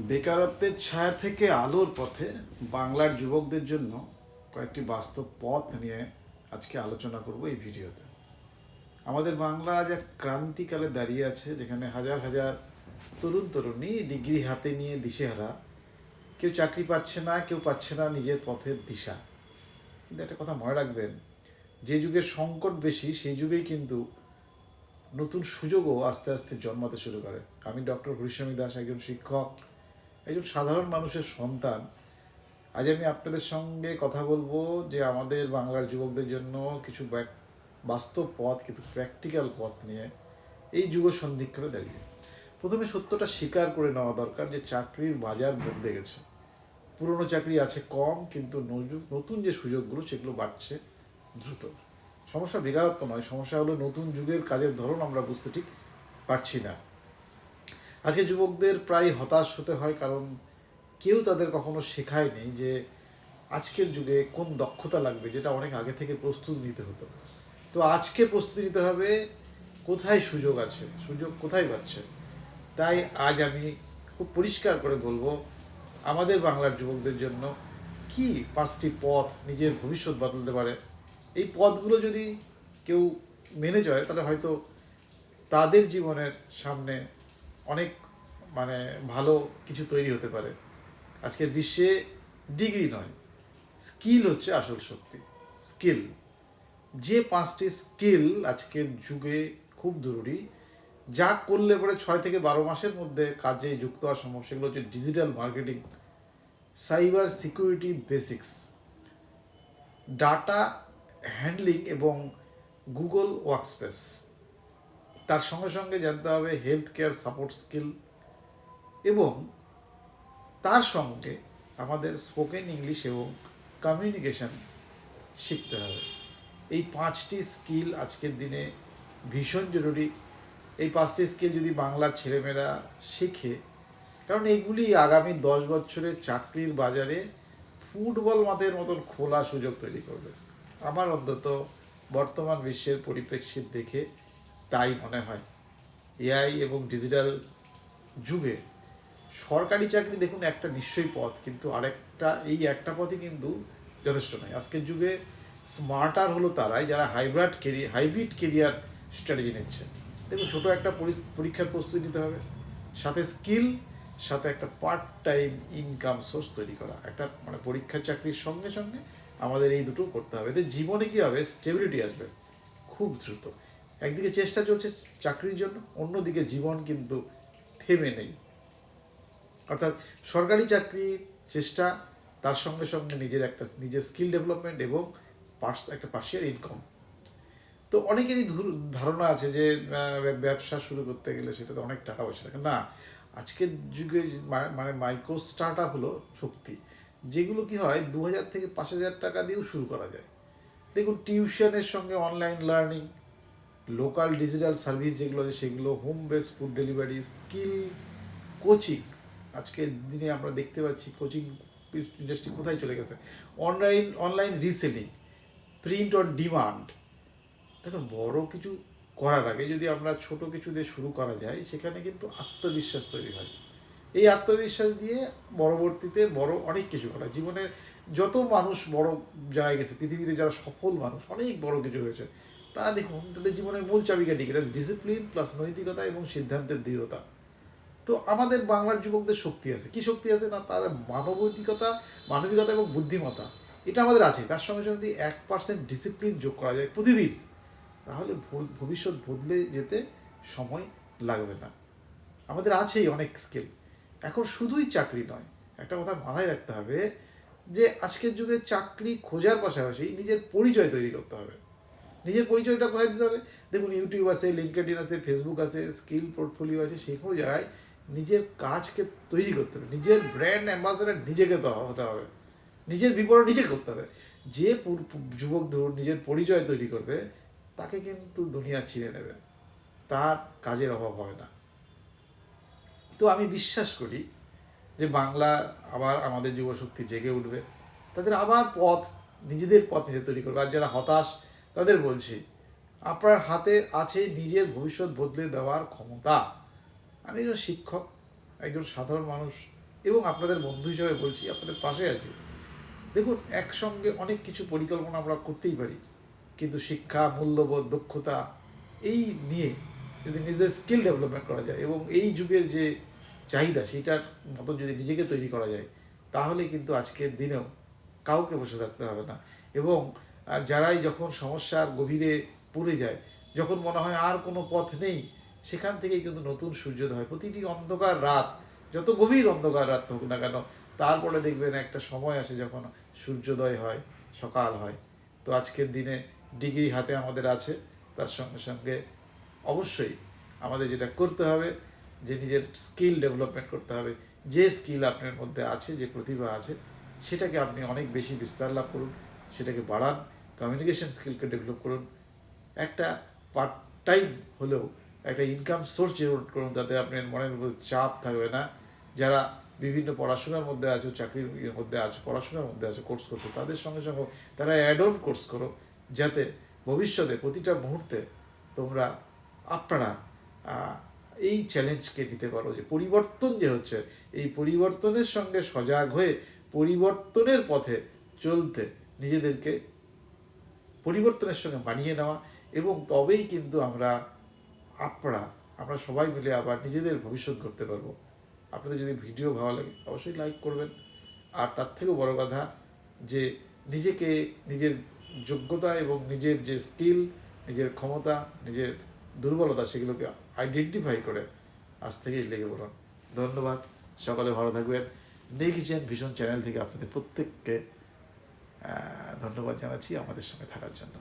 বেকারত্বের ছায়া থেকে আলোর পথে বাংলার যুবকদের জন্য কয়েকটি বাস্তব পথ নিয়ে আজকে আলোচনা করব এই ভিডিওতে। আমাদের বাংলা আজ এক ক্রান্তিকালে দাঁড়িয়ে আছে, যেখানে হাজার হাজার তরুণ তরুণী ডিগ্রি হাতে নিয়ে দিশেহারা। কেউ চাকরি পাচ্ছে না, কেউ পাচ্ছে না নিজের পথের দিশা। কিন্তু একটা কথা মনে রাখবেন, যে যুগের সংকট বেশি সেই যুগেই কিন্তু নতুন সুযোগও আস্তে আস্তে জন্মাতে শুরু করে। আমি ডক্টর হরিস্বামী দাস, একজন শিক্ষক, একজন সাধারণ মানুষের সন্তান। আজ আমি আপনাদের সঙ্গে কথা বলবো যে আমাদের বাংলার যুবকদের জন্য কিছু বাস্তব পথ, কিন্তু প্র্যাকটিক্যাল পথ নিয়ে এই যুগ সন্ধিক্ষণে দাঁড়িয়ে। প্রথমে সত্যটা স্বীকার করে নেওয়া দরকার যে চাকরির বাজার বদলে গেছে। পুরনো চাকরি আছে কম, কিন্তু নতুন যে সুযোগগুলো সেগুলো বাড়ছে দ্রুত। সমস্যা বেকারত্ব নয়, সমস্যা হলো নতুন যুগের কাজের ধরন আমরা বুঝতে ঠিক পারছি না। আজকে যুবকদের প্রায় হতাশ হতে হয়, কারণ কেউ তাদের কখনো শেখায়নি যে আজকের যুগে কোন দক্ষতা লাগবে, যেটা অনেক আগে থেকে প্রস্তুতি নিতে হতো। তো আজকে প্রস্তুতি নিতে হবে কোথায় সুযোগ আছে, সুযোগ কোথায় পাচ্ছে। তাই আজ আমি খুব পরিষ্কার করে বলবো আমাদের বাংলার যুবকদের জন্য কি 5টি পথ নিজের ভবিষ্যৎ বদলাতে পারে। এই পথগুলো যদি কেউ মেনে যায়, তাহলে হয়তো তাদের জীবনের সামনে অনেক ভালো কিছু তৈরি হতে পারে। আজকের বিশ্বে ডিগ্রি নয়, স্কিল হচ্ছে আসল শক্তি। স্কিল, যে 5টি স্কিল আজকের যুগে খুব জরুরি, যা করলে পরে 6 থেকে 12 মাসের মধ্যে কাজে যুক্ত হওয়া সম্ভব, সেগুলো হচ্ছে digital marketing, cyber security basics, data handling এবং গুগল ওয়ার্কস্পেস। তার সঙ্গে সঙ্গে জানতে হবে হেলথ কেয়ার সাপোর্ট স্কিল, এবং তার সঙ্গে আমাদের স্পোকেন ইংলিশ এবং কমিউনিকেশন শিখতে হবে। এই 5টি স্কিল আজকের দিনে ভীষণ জরুরি। এই 5টি স্কিল যদি বাংলার ছেলেমেয়েরা শেখে, কারণ এগুলি আগামী 10 বছরে চাকরির বাজারে ফুটবল মাঠের মতন খোলা সুযোগ তৈরি করবে। আমার অন্তত বর্তমান বিশ্বের পরিপ্রেক্ষিত দেখে তাই মনে হয়। এআই এবং ডিজিটাল যুগে সরকারি চাকরি দেখুন একটা নিশ্চয়ই পথ, কিন্তু আরেকটা, এই একটা পথই কিন্তু যথেষ্ট নয়। আজকের যুগে স্মার্টার হলো তারাই যারা হাইব্রিড কেরিয়ার স্ট্র্যাটেজি নিচ্ছে। দেখুন, ছোটো একটা পরীক্ষার প্রস্তুতি নিতে হবে, সাথে স্কিল, সাথে একটা পার্ট টাইম ইনকাম সোর্স তৈরি করা। একটা পরীক্ষার চাকরির সঙ্গে সঙ্গে আমাদের এই দুটো করতে হবে। এতে জীবনে কী হবে, স্টেবিলিটি আসবে খুব দ্রুত। একদিকে চেষ্টা চলছে চাকরির জন্য, অন্যদিকে জীবন কিন্তু থেমে নেই। অর্থাৎ সরকারি চাকরির চেষ্টা, তার সঙ্গে সঙ্গে নিজের স্কিল ডেভেলপমেন্ট এবং একটা পার্সিয়াল ইনকাম। তো অনেকেরই ধারণা আছে যে ব্যবসা শুরু করতে গেলে সেটাতে অনেক টাকা পয়সা লাগে। না, আজকের যুগে মাইক্রো স্টার্ট আপ হলো শক্তি, যেগুলো কি হয় 2000 থেকে 5000 টাকা দিয়েও শুরু করা যায়। দেখুন, টিউশনের সঙ্গে online learning, local digital service যেগুলো আছে সেগুলো, home base food delivery, skill coaching. আজকের দিনে আমরা দেখতে পাচ্ছি কোচিং ইন্ডাস্ট্রি কোথায় চলে গেছে। Online reselling, print on demand. দেখুন, বড় কিছু করার আগে যদি আমরা ছোট কিছু দিয়ে শুরু করা যায়, সেখানে কিন্তু আত্মবিশ্বাস তৈরি হয়। এই আত্মবিশ্বাস দিয়ে পরবর্তীতে বড় অনেক কিছু করা। জীবনের যত মানুষ বড় জায়গায় গেছে, পৃথিবীতে যারা সফল মানুষ, অনেক বড় কিছু হয়েছে, তারা দেখুন তাদের জীবনের মূল চাবিকাঠি কি, ডিসিপ্লিন প্লাস নৈতিকতা এবং সিদ্ধান্তের দৃঢ়তা। তো আমাদের বাংলার যুবকদের শক্তি আছে, কি শক্তি আছে না, তাদের মানবিকতা এবং বুদ্ধিমত্তা, এটা আমাদের আছে। তার সঙ্গে সঙ্গে যদি 1% ডিসিপ্লিন যোগ করা যায় প্রতিদিন, তাহলে ভবিষ্যৎ বদলে যেতে সময় লাগবে না। আমাদের আছেই অনেক স্কিল। এখন শুধুই চাকরি নয়, একটা কথা মাথায় রাখতে হবে যে আজকের যুগে চাকরি খোঁজার পাশাপাশি নিজের পরিচয় তৈরি করতে হবে। নিজের পরিচয়টা কোথায় দিতে হবে? দেখুন, ইউটিউব আছে, লিঙ্কডইন আছে, ফেসবুক আছে, স্কিল পোর্টফোলিও আছে, সেই কোনো জায়গায় নিজের কাজকে তৈরি করতে হবে। নিজের ব্র্যান্ড অ্যাম্বাসেডার নিজেকে হতে হবে, নিজের বিপণন নিজে করতে হবে। যে যুবক ধরুন নিজের পরিচয় তৈরি করবে, তাকে কিন্তু দুনিয়া চিনে নেবে, তার কাজের অভাব হবে না। তো আমি বিশ্বাস করি যে বাংলা আবার আমাদের যুবশক্তি জেগে উঠবে, তাদের আবার নিজেদের পথ নিজে তৈরি করবে। আর যারা হতাশ, তাদের বলছি, আপনার হাতে আছে নিজের ভবিষ্যৎ বদলে দেওয়ার ক্ষমতা। আমি একজন শিক্ষক, একজন সাধারণ মানুষ, এবং আপনাদের বন্ধু হিসাবে বলছি, আপনাদের পাশে আছি। দেখুন, একসঙ্গে অনেক কিছু পরিকল্পনা আমরা করতেই পারি, কিন্তু শিক্ষা, মূল্যবোধ, দক্ষতা এই নিয়ে যদি নিজের স্কিল ডেভেলপমেন্ট করা যায় এবং এই যুগের যে চাহিদা সেইটার মতন যদি নিজেকে তৈরি করা যায়, তাহলে কিন্তু আজকের দিনেও কাউকে বসে থাকতে হবে না। এবং যারাই যখন সমস্যার গভীরে পড়ে যায়, যখন মনে হয় আর কোনো পথ নেই, সেখান থেকেই কিন্তু নতুন সূর্যোদয় হয়। প্রতিটি অন্ধকার রাত, যত গভীর অন্ধকার রাত হোক না কেন, তারপরে দেখবেন একটা সময় আসে যখন সূর্যোদয় হয়, সকাল হয়। তো আজকের দিনে ডিগ্রি হাতে আমাদের আছে, তার সঙ্গে সঙ্গে অবশ্যই আমাদের যেটা করতে হবে, যে নিজের স্কিল ডেভেলপমেন্ট করতে হবে। যে স্কিল আপনার মধ্যে আছে, যে প্রতিভা আছে, সেটাকে আপনি অনেক বেশি বিস্তার লাভ করুন, সেটাকে বাড়ান, কমিউনিকেশন স্কিলকে ডেভেলপ করুন, একটা পার্ট টাইম হলেও একটা ইনকাম সোর্স জেনারেট করুন, তাতে আপনার মনের মধ্যে চাপ থাকবে না। যারা বিভিন্ন পড়াশোনার মধ্যে আছে, চাকরির মধ্যে আছে, পড়াশোনার মধ্যে আছে, কোর্স করছো, তাদের সঙ্গে সঙ্গে তারা অ্যাড অন কোর্স করো, যাতে ভবিষ্যতে প্রতিটা মুহূর্তে তোমরা আপনারা এই চ্যালেঞ্জকে নিতে পারো, যে পরিবর্তন যে হচ্ছে, এই পরিবর্তনের সঙ্গে সজাগ হয়ে পরিবর্তনের পথে চলতে নিজেদেরকে পরিবর্তনের সঙ্গে মানিয়ে নেওয়া, এবং তবেই কিন্তু আমরা সবাই মিলে আবার নিজেদের ভবিষ্যৎ গড়তে পারবো। আপনাদের যদি ভিডিও ভালো লাগে অবশ্যই লাইক করবেন। আর তার থেকেও বড় কথা, যে নিজেকে, নিজের যোগ্যতা এবং নিজের যে স্কিল, নিজের ক্ষমতা, নিজের দুর্বলতা, সেগুলোকে আইডেন্টিফাই করে আজ থেকেই লেগে পড়ুন। ধন্যবাদ, সকলে ভালো থাকবেন। নেক্সট ভিশন চ্যানেল থেকে আপনাদের প্রত্যেককে ধন্যবাদ জানাচ্ছি আমাদের সঙ্গে থাকার জন্য।